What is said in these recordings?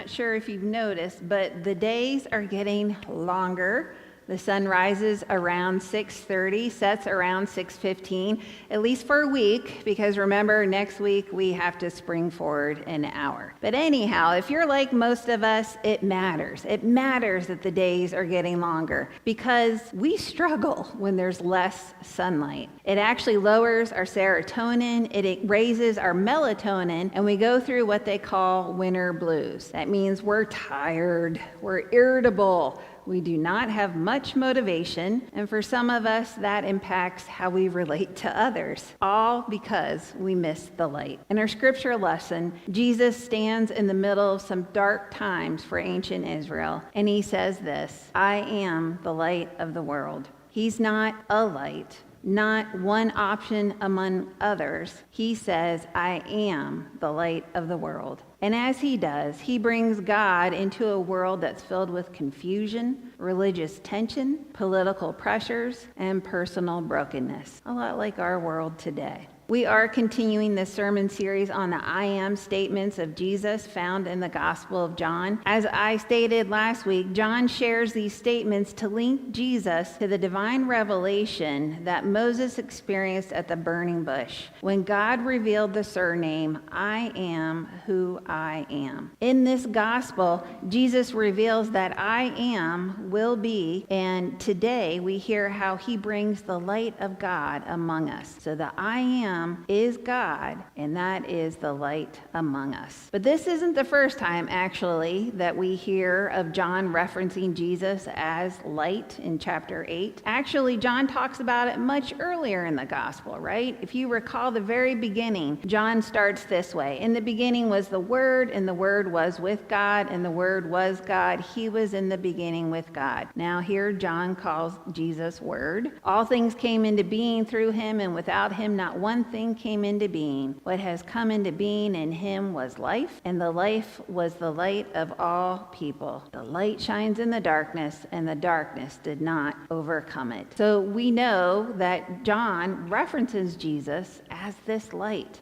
not sure if you've noticed, but the days are getting longer. The sun rises around 6:30, sets around 6:15, at least for a week, because remember, next week we have to spring forward an hour. But anyhow, if you're like most of us, it matters. It matters that the days are getting longer because we struggle when there's less sunlight. It actually lowers our serotonin, it raises our melatonin, and we go through what they call winter blues. That means we're tired, we're irritable, we do not have much motivation, and for some of us, that impacts how we relate to others, all because we miss the light. In our scripture lesson, Jesus stands in the middle of some dark times for ancient Israel, and he says this, "I am the light of the world." He's not a light, not one option among others. He says, "I am the light of the world." And as he does, he brings God into a world that's filled with confusion, religious tension, political pressures, and personal brokenness. A lot like our world today. We are continuing this sermon series on the I am statements of Jesus found in the Gospel of John. As I stated last week, John shares these statements to link Jesus to the divine revelation that Moses experienced at the burning bush, when God revealed the surname, "I am who I am." In this gospel, Jesus reveals that I am will be, and today we hear how he brings the light of God among us. So the I am is God, and that is the light among us. But this isn't the first time, actually, that we hear of John referencing Jesus as light in chapter 8. Actually, John talks about it much earlier in the gospel, right? If you recall the very beginning, John starts this way. In the beginning was the Word, and the Word was with God, and the Word was God. He was in the beginning with God. Now here John calls Jesus Word. All things came into being through him, and without him not one thing came into being. What has come into being in him was life, and the life was the light of all people. The light shines in the darkness, and the darkness did not overcome it. So we know that John references Jesus as this light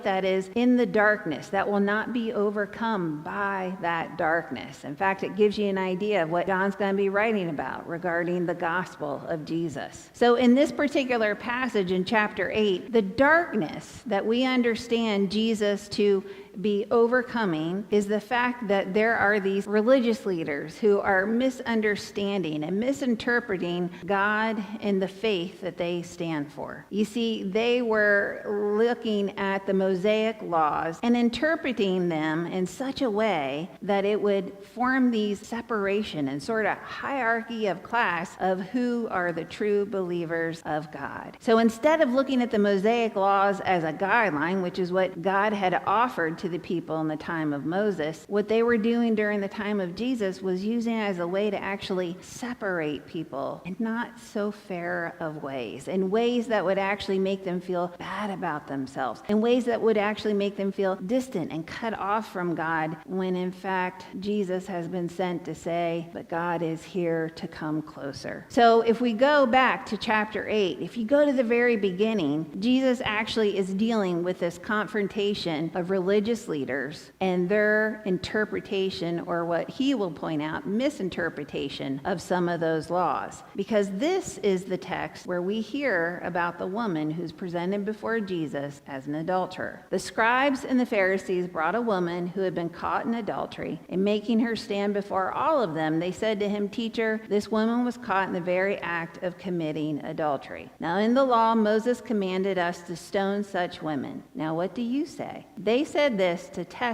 that is in the darkness, that will not be overcome by that darkness. In fact, it gives you an idea of what John's going to be writing about regarding the gospel of Jesus. So in this particular passage in chapter 8, the darkness that we understand Jesus to be overcoming is the fact that there are these religious leaders who are misunderstanding and misinterpreting God and the faith that they stand for. You see, they were looking at the Mosaic laws and interpreting them in such a way that it would form these separation and sort of hierarchy of class of who are the true believers of God. So instead of looking at the Mosaic laws as a guideline, which is what God had offered to the people in the time of Moses, what they were doing during the time of Jesus was using it as a way to actually separate people in not so fair of ways, in ways that would actually make them feel bad about themselves, in ways that would actually make them feel distant and cut off from God, when in fact Jesus has been sent to say, but God is here to come closer. So if we go back to chapter 8, if you go to the very beginning, Jesus actually is dealing with this confrontation of religious leaders and their interpretation, or what he will point out, misinterpretation of some of those laws. Because this is the text where we hear about the woman who's presented before Jesus as an adulterer. The scribes and the Pharisees brought a woman who had been caught in adultery, and making her stand before all of them, they said to him, "Teacher, this woman was caught in the very act of committing adultery. Now in the law, Moses commanded us to stone such women. Now what do you say?" They said this to test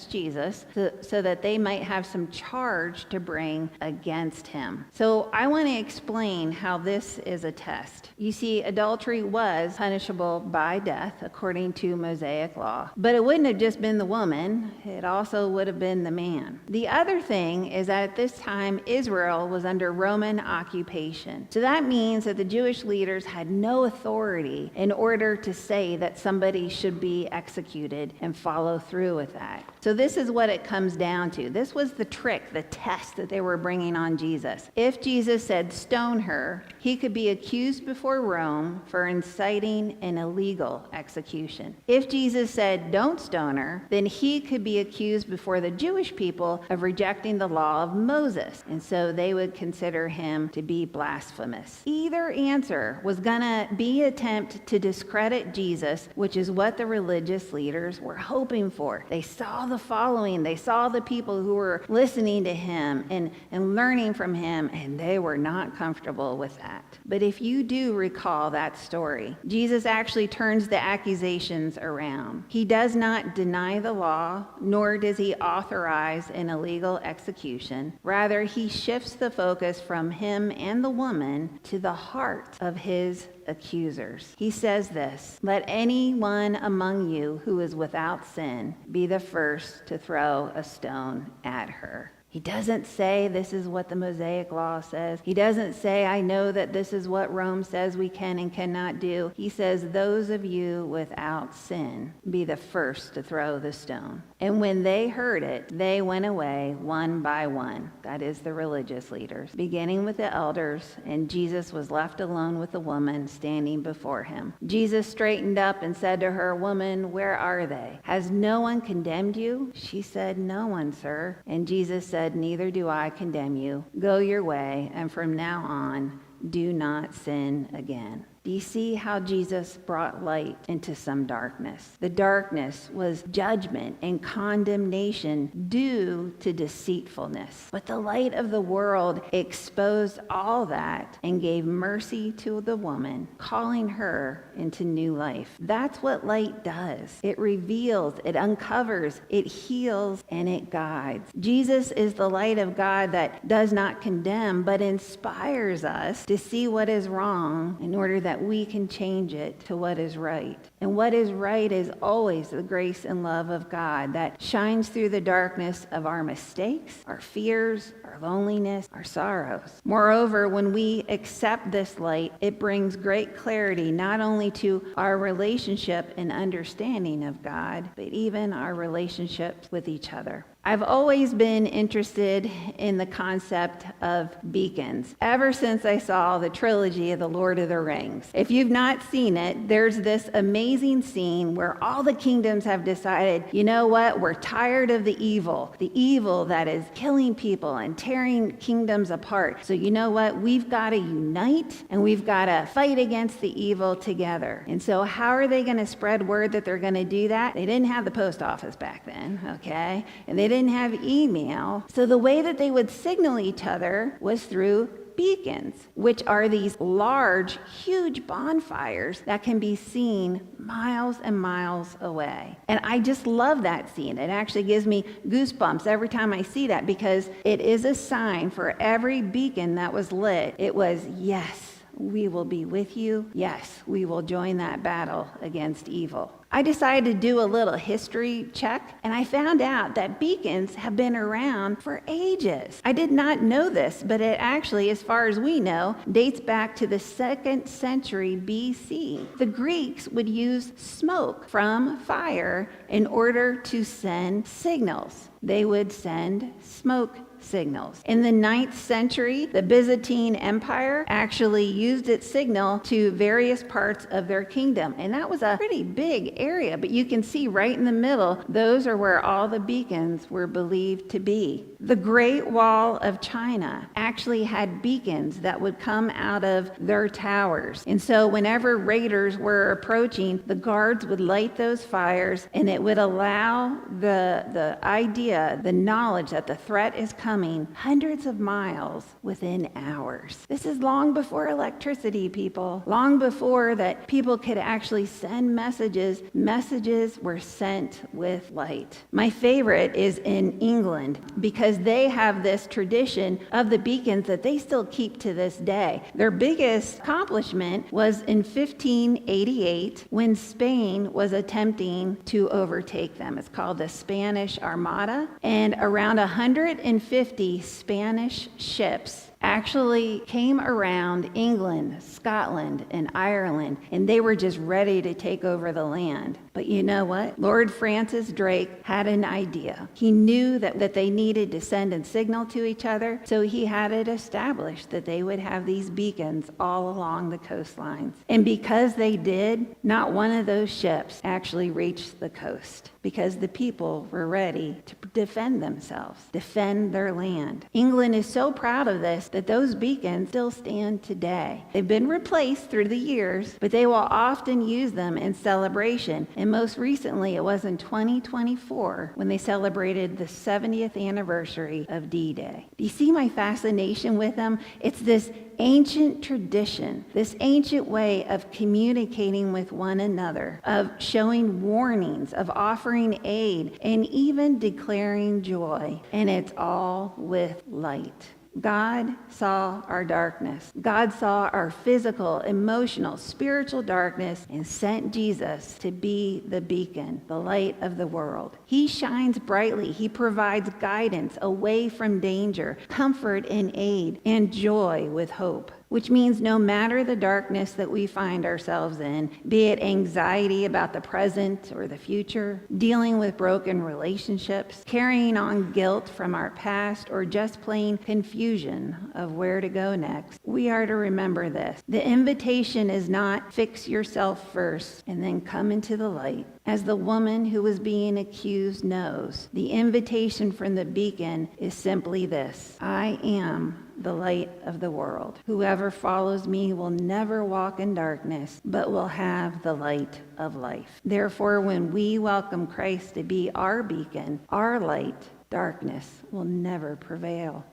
Jesus, so that they might have some charge to bring against him. So I want to explain how this is a test. You see, adultery was punishable by death according to Mosaic law. But it wouldn't have just been the woman, it also would have been the man. The other thing is that at this time, Israel was under Roman occupation. So that means that the Jewish leaders had no authority in order to say that somebody should be executed and follow through with that. So this is what it comes down to. This was the trick, the test that they were bringing on Jesus. If Jesus said stone her, he could be accused before Rome for inciting an illegal execution. If Jesus said don't stone her, then he could be accused before the Jewish people of rejecting the law of Moses. And so they would consider him to be blasphemous. Either answer was going to be an attempt to discredit Jesus, which is what the religious leaders were hoping for. They saw the following, they saw the people who were listening to him and learning from him, and they were not comfortable with that. But if you do recall that story, Jesus actually turns the accusations around. He does not deny the law, nor does he authorize an illegal execution. Rather, he shifts the focus from him and the woman to the heart of his accusers. He says this, "Let anyone among you who is without sin be the first to throw a stone at her." He doesn't say this is what the Mosaic law says. He doesn't say, I know that this is what Rome says we can and cannot do. He says, those of you without sin, be the first to throw the stone. And when they heard it, they went away one by one. That is the religious leaders, beginning with the elders, and Jesus was left alone with the woman standing before him. Jesus straightened up and said to her, "Woman, where are they? Has no one condemned you?" She said, "No one, sir." And Jesus said, "Neither do I condemn you. Go your way, and from now on, do not sin again." Do you see how Jesus brought light into some darkness? The darkness was judgment and condemnation due to deceitfulness. But the light of the world exposed all that and gave mercy to the woman, calling her into new life. That's what light does. It reveals, it uncovers, it heals, and it guides. Jesus is the light of God that does not condemn, but inspires us to see what is wrong in order that we can change it to what is right. And what is right is always the grace and love of God that shines through the darkness of our mistakes, our fears, our loneliness, our sorrows. Moreover, when we accept this light, it brings great clarity not only to our relationship and understanding of God, but even our relationships with each other. I've always been interested in the concept of beacons, ever since I saw the trilogy of The Lord of the Rings. If you've not seen it, there's this amazing scene where all the kingdoms have decided, you know what, we're tired of the evil that is killing people and tearing kingdoms apart. So you know what, we've got to unite and we've got to fight against the evil together. And so how are they going to spread word that they're going to do that? They didn't have the post office back then, okay? And they didn't have email. So the way that they would signal each other was through beacons, which are these large, huge bonfires that can be seen miles and miles away. And I just love that scene. It actually gives me goosebumps every time I see that, because it is a sign for every beacon that was lit. It was, yes, we will be with you. Yes, we will join that battle against evil. I decided to do a little history check, and I found out that beacons have been around for ages. I did not know this, but it actually, as far as we know, dates back to the 2nd century BC. The Greeks would use smoke from fire in order to send signals. They would send smoke signals. In the 9th century, the Byzantine Empire actually used its signal to various parts of their kingdom. And that was a pretty big area, but you can see right in the middle, those are where all the beacons were believed to be. The Great Wall of China actually had beacons that would come out of their towers. And so whenever raiders were approaching, the guards would light those fires, and it would allow the idea, the knowledge that the threat is coming hundreds of miles within hours. This is long before electricity, people. Long before that people could actually send messages. Messages were sent with light. My favorite is in England, because they have this tradition of the beacons that they still keep to this day. Their biggest accomplishment was in 1588 when Spain was attempting to overtake them. It's called the Spanish Armada, and around 150 Spanish ships actually came around England, Scotland, and Ireland, and they were just ready to take over the land. But you know what? Lord Francis Drake had an idea. He knew that they needed to send a signal to each other, so he had it established that they would have these beacons all along the coastlines. And because they did, not one of those ships actually reached the coast, because the people were ready to defend themselves, defend their land. England is so proud of this that those beacons still stand today. They've been replaced through the years, but they will often use them in celebration. And most recently, it was in 2024 when they celebrated the 70th anniversary of D-Day. Do you see my fascination with them? It's this ancient tradition, this ancient way of communicating with one another, of showing warnings, of offering aid, and even declaring joy. And it's all with light. God saw our darkness. God saw our physical, emotional, spiritual darkness and sent Jesus to be the beacon, the light of the world. He shines brightly. He provides guidance away from danger, comfort and aid, and joy with hope. Which means no matter the darkness that we find ourselves in, be it anxiety about the present or the future, dealing with broken relationships, carrying on guilt from our past, or just plain confusion of where to go next, we are to remember this. The invitation is not fix yourself first and then come into the light. As the woman who was being accused knows, the invitation from the beacon is simply this: I am the light of the world. Whoever follows me will never walk in darkness, but will have the light of life. Therefore, when we welcome Christ to be our beacon, our light, darkness will never prevail.